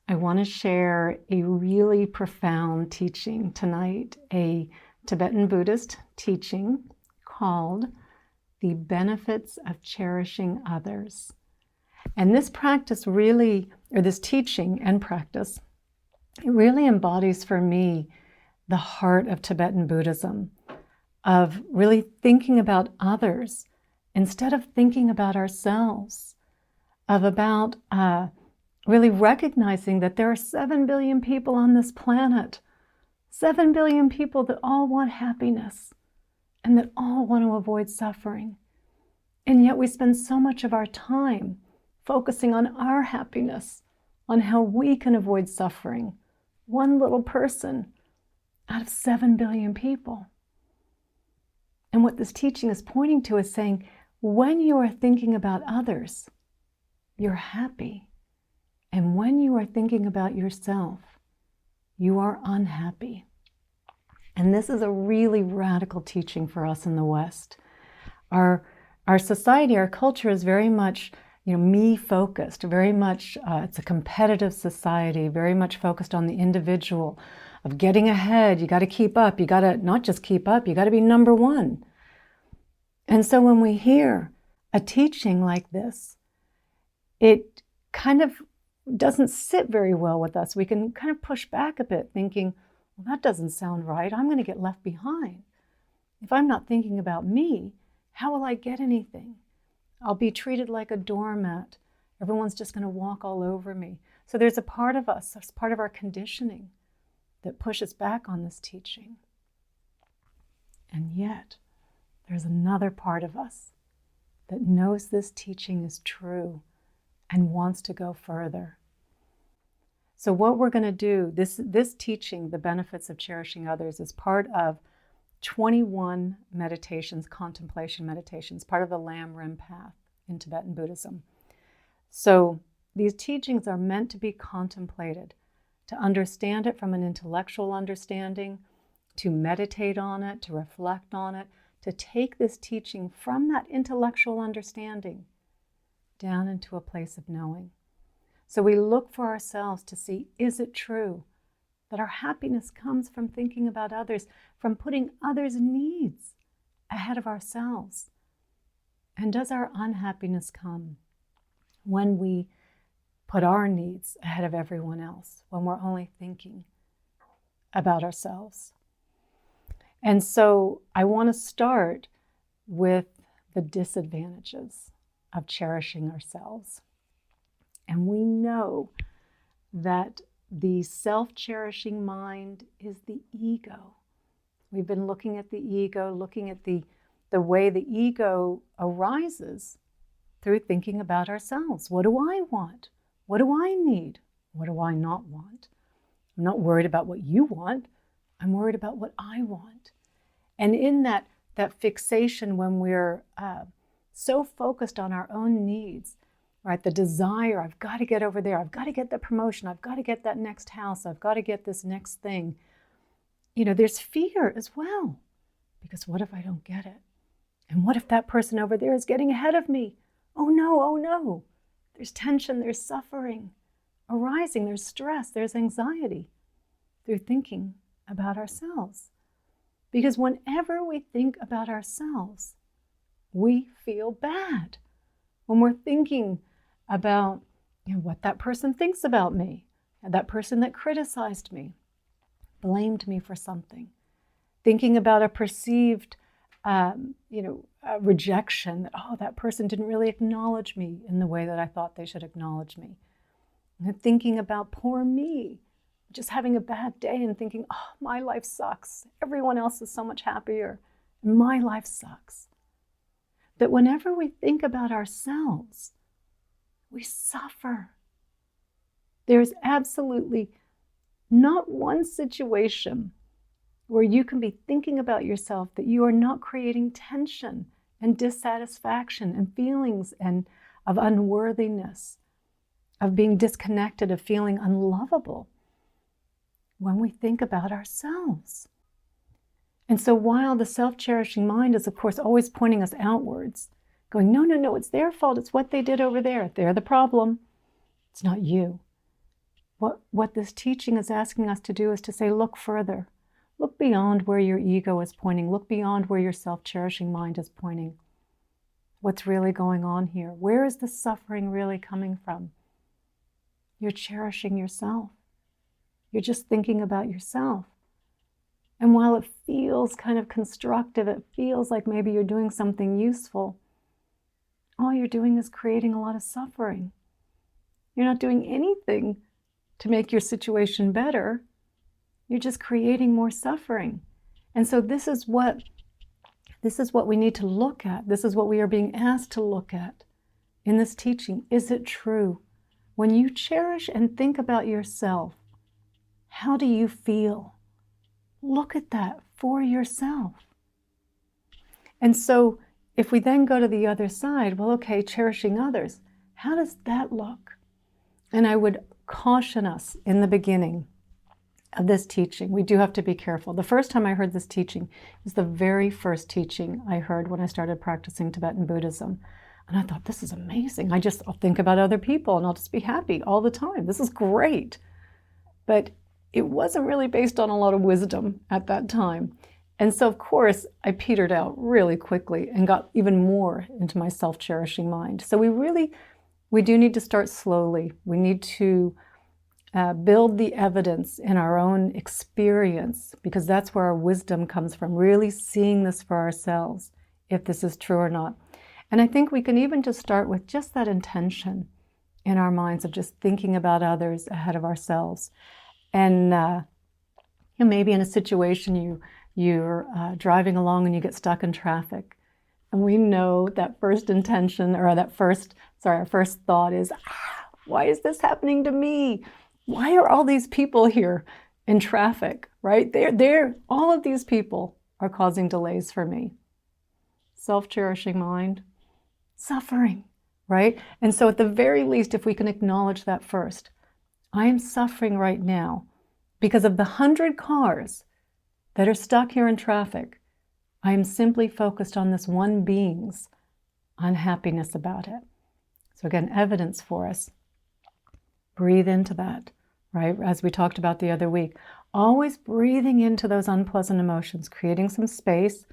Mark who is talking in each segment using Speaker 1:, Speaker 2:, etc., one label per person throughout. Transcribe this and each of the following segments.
Speaker 1: I want to share a really profound teaching tonight, a Tibetan Buddhist teaching called The Benefits of Cherishing Others. And this practice really, or this teaching and practice, it really embodies for me the heart of Tibetan Buddhism, of really thinking about others instead of thinking about ourselves, about really recognizing that there are 7 billion people on this planet, 7 billion people that all want happiness and that all want to avoid suffering. And yet we spend so much of our time focusing on our happiness, on how we can avoid suffering. One little person out of 7 billion people. And what this teaching is pointing to is saying, when you are thinking about others, you're happy. And when you are thinking about yourself, you are unhappy. And this is a really radical teaching for us in the West. Our society, our culture is very much, me-focused, very much, it's a competitive society, very much focused on the individual, of getting ahead. You got to keep up. You got to not just keep up, you got to be number one. And so when we hear a teaching like this, it kind of doesn't sit very well with us. We can kind of push back a bit, thinking, well, that doesn't sound right. I'm going to get left behind. If I'm not thinking about me, how will I get anything? I'll be treated like a doormat. Everyone's just going to walk all over me. So there's a part of us, that's part of our conditioning, that pushes back on this teaching. And yet, there's another part of us that knows this teaching is true and wants to go further. So what we're going to do, this teaching, The Benefits of Cherishing Others, is part of 21 meditations, contemplation meditations, part of the Lam Rim path in Tibetan Buddhism. So these teachings are meant to be contemplated, to understand it from an intellectual understanding, to meditate on it, to reflect on it, to take this teaching from that intellectual understanding down into a place of knowing. So we look for ourselves to see, is it true that our happiness comes from thinking about others, from putting others' needs ahead of ourselves? And does our unhappiness come when we put our needs ahead of everyone else, when we're only thinking about ourselves? And so I want to start with the disadvantages of cherishing ourselves. And we know that the self-cherishing mind is the ego. We've been looking at the ego, looking at the way the ego arises through thinking about ourselves. What do I want? What do I need? What do I not want? I'm not worried about what you want. I'm worried about what I want. And in that fixation, when we're so focused on our own needs, right? The desire, I've got to get over there. I've got to get that promotion. I've got to get that next house. I've got to get this next thing. There's fear as well, because what if I don't get it? And what if that person over there is getting ahead of me? Oh no, oh no. There's tension, there's suffering arising, there's stress, there's anxiety through thinking about ourselves. Because whenever we think about ourselves, we feel bad. When we're thinking about what that person thinks about me, and that person that criticized me, blamed me for something, thinking about a perceived a rejection, that, that person didn't really acknowledge me in the way that I thought they should acknowledge me. And thinking about poor me, just having a bad day and thinking, my life sucks. Everyone else is so much happier, and my life sucks. That whenever we think about ourselves, we suffer. There's absolutely not one situation where you can be thinking about yourself that you are not creating tension and dissatisfaction and feelings of unworthiness, of being disconnected, of feeling unlovable when we think about ourselves. And so while the self-cherishing mind is, of course, always pointing us outwards, going, no, it's their fault. It's what they did over there. They're the problem. It's not you. What this teaching is asking us to do is to say, look further. Look beyond where your ego is pointing. Look beyond where your self-cherishing mind is pointing. What's really going on here? Where is the suffering really coming from? You're cherishing yourself. You're just thinking about yourself. And while it feels kind of constructive, it feels like maybe you're doing something useful, all you're doing is creating a lot of suffering. You're not doing anything to make your situation better. You're just creating more suffering. And so this is what we need to look at. This is what we are being asked to look at in this teaching. Is it true? When you cherish and think about yourself, how do you feel? Look at that for yourself. And so if we then go to the other side, well, okay, cherishing others, how does that look? And I would caution us in the beginning of this teaching. We do have to be careful. The first time I heard this teaching was the very first teaching I heard when I started practicing Tibetan Buddhism. And I thought, this is amazing. I'll think about other people and I'll just be happy all the time. This is great. But it wasn't really based on a lot of wisdom at that time. And so, of course, I petered out really quickly and got even more into my self-cherishing mind. So we do need to start slowly. We need to build the evidence in our own experience, because that's where our wisdom comes from, really seeing this for ourselves, if this is true or not. And I think we can even just start with just that intention in our minds of just thinking about others ahead of ourselves. And maybe in a situation you're driving along and you get stuck in traffic. And we know that first intention, or our first thought is, why is this happening to me? Why are all these people here in traffic, right? All of these people are causing delays for me. Self-cherishing mind, suffering, right? And so at the very least, if we can acknowledge that first, I am suffering right now because of the 100 cars that are stuck here in traffic. I am simply focused on this one being's unhappiness about it. So again, evidence for us. Breathe into that, right? As we talked about the other week, always breathing into those unpleasant emotions, creating some space,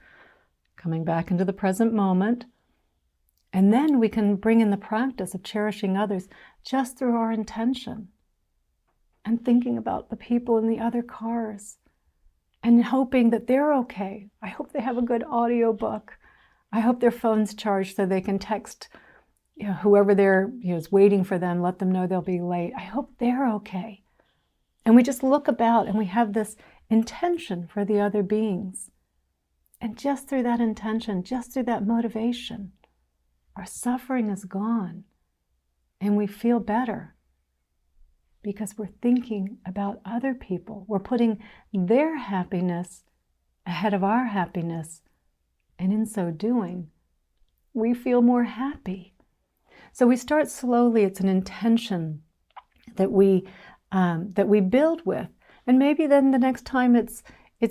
Speaker 1: coming back into the present moment. And then we can bring in the practice of cherishing others just through our intention and thinking about the people in the other cars and hoping that they're okay. I hope they have a good audiobook. I hope their phone's charged so they can text whoever is waiting for them, let them know they'll be late. I hope they're okay. And we just look about and we have this intention for the other beings. And just through that intention, just through that motivation, our suffering is gone and we feel better because we're thinking about other people. We're putting their happiness ahead of our happiness. And in so doing, we feel more happy. So we start slowly. It's an intention that we build with. And maybe then the next time it's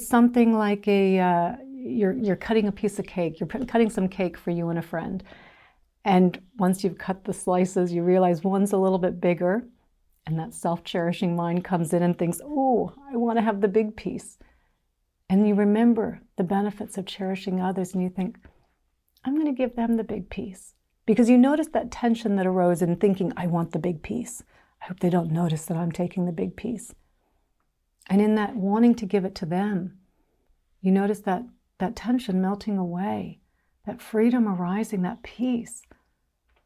Speaker 1: something like you're cutting a piece of cake. You're cutting some cake for you and a friend. And once you've cut the slices, you realize one's a little bit bigger. And that self-cherishing mind comes in and thinks, oh, I want to have the big piece. And you remember the benefits of cherishing others and you think, I'm going to give them the big piece. Because you notice that tension that arose in thinking, I want the big piece. I hope they don't notice that I'm taking the big piece. And in that wanting to give it to them, you notice that tension melting away, that freedom arising, that peace.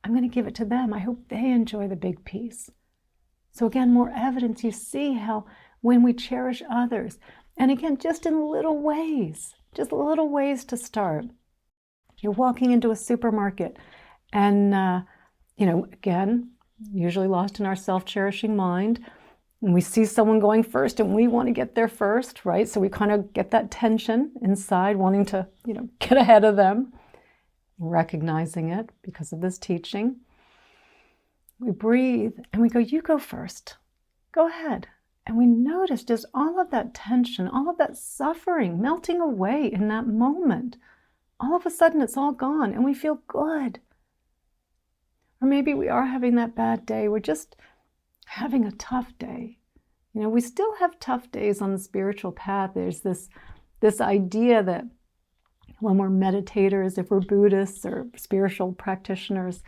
Speaker 1: I'm going to give it to them. I hope they enjoy the big piece. So again, more evidence. You see how when we cherish others, and again, just in little ways to start. You're walking into a supermarket and, again, usually lost in our self-cherishing mind, and we see someone going first and we want to get there first, right? So we kind of get that tension inside, wanting to, get ahead of them, recognizing it because of this teaching. We breathe and we go, you go first. Go ahead. And we notice just all of that tension, all of that suffering melting away in that moment. All of a sudden it's all gone and we feel good. Or maybe we are having that bad day. We're just having a tough day. You know, we still have tough days on the spiritual path. There's this idea that when we're meditators, if we're Buddhists or spiritual practitioners,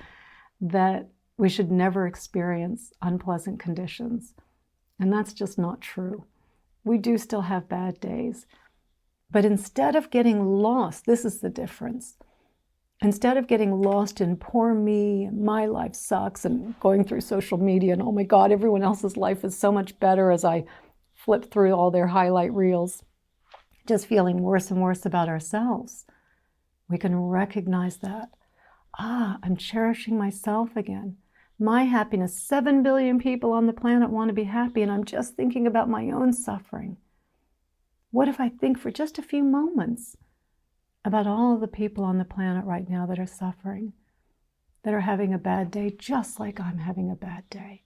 Speaker 1: that we should never experience unpleasant conditions. And that's just not true. We do still have bad days. But instead of getting lost, this is the difference. Instead of getting lost in poor me, and my life sucks, and going through social media and, oh my God, everyone else's life is so much better as I flip through all their highlight reels, just feeling worse and worse about ourselves, we can recognize that. I'm cherishing myself again. My happiness, 7 billion people on the planet want to be happy, and I'm just thinking about my own suffering. What if I think for just a few moments about all of the people on the planet right now that are suffering, that are having a bad day, just like I'm having a bad day?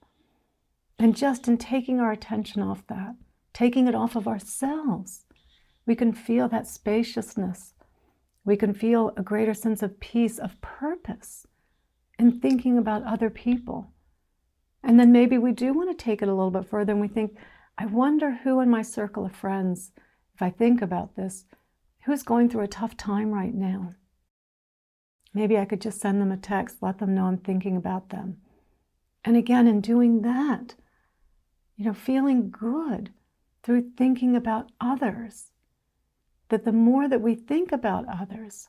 Speaker 1: And just in taking our attention off that, taking it off of ourselves, we can feel that spaciousness. We can feel a greater sense of peace, of purpose in thinking about other people. And then maybe we do want to take it a little bit further and we think, I wonder who in my circle of friends, if I think about this, who's going through a tough time right now? Maybe I could just send them a text, let them know I'm thinking about them. And again, in doing that, feeling good through thinking about others, that the more that we think about others,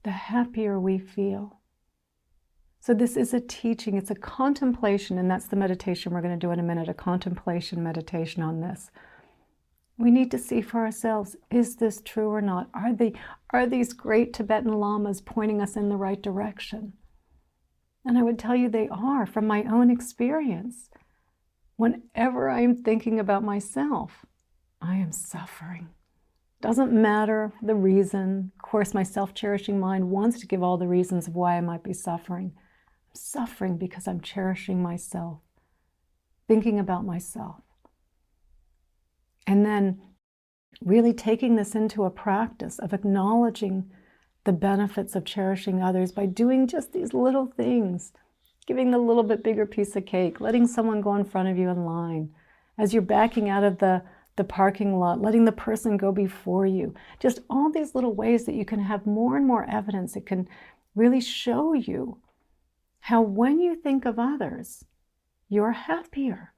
Speaker 1: the happier we feel. So this is a teaching, it's a contemplation, and that's the meditation we're going to do in a minute, a contemplation meditation on this. We need to see for ourselves, is this true or not? Are these great Tibetan lamas pointing us in the right direction? And I would tell you they are, from my own experience. Whenever I am thinking about myself, I am suffering. Doesn't matter the reason. Of course, my self-cherishing mind wants to give all the reasons of why I might be suffering. I'm suffering because I'm cherishing myself, thinking about myself. And then really taking this into a practice of acknowledging the benefits of cherishing others by doing just these little things, giving the little bit bigger piece of cake, letting someone go in front of you in line. As you're backing out of the parking lot, letting the person go before you. Just all these little ways that you can have more and more evidence. It can really show you how when you think of others, you're happier.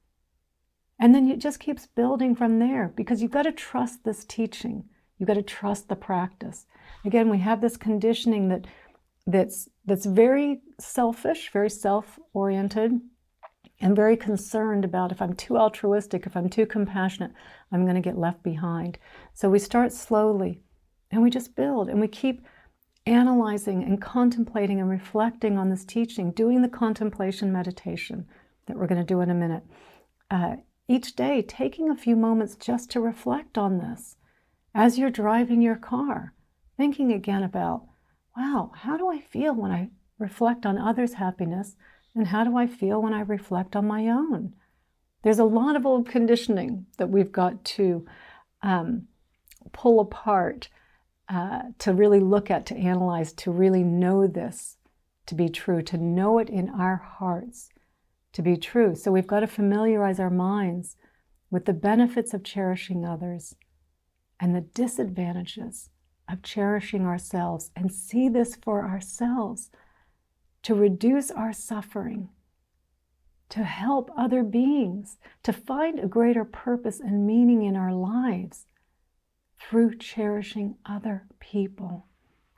Speaker 1: And then it just keeps building from there, because you've got to trust this teaching. You've got to trust the practice. Again, we have this conditioning that's very selfish, very self-oriented, and very concerned about if I'm too altruistic, if I'm too compassionate, I'm going to get left behind. So we start slowly, and we just build, and we keep analyzing and contemplating and reflecting on this teaching, doing the contemplation meditation that we're going to do in a minute. Each day, taking a few moments just to reflect on this. As you're driving your car, thinking again about, wow, how do I feel when I reflect on others' happiness? And how do I feel when I reflect on my own? There's a lot of old conditioning that we've got to pull apart, to really look at, to analyze, to really know this to be true, to know it in our hearts to be true. So we've got to familiarize our minds with the benefits of cherishing others and the disadvantages of cherishing ourselves, and see this for ourselves, to reduce our suffering, to help other beings, to find a greater purpose and meaning in our lives through cherishing other people.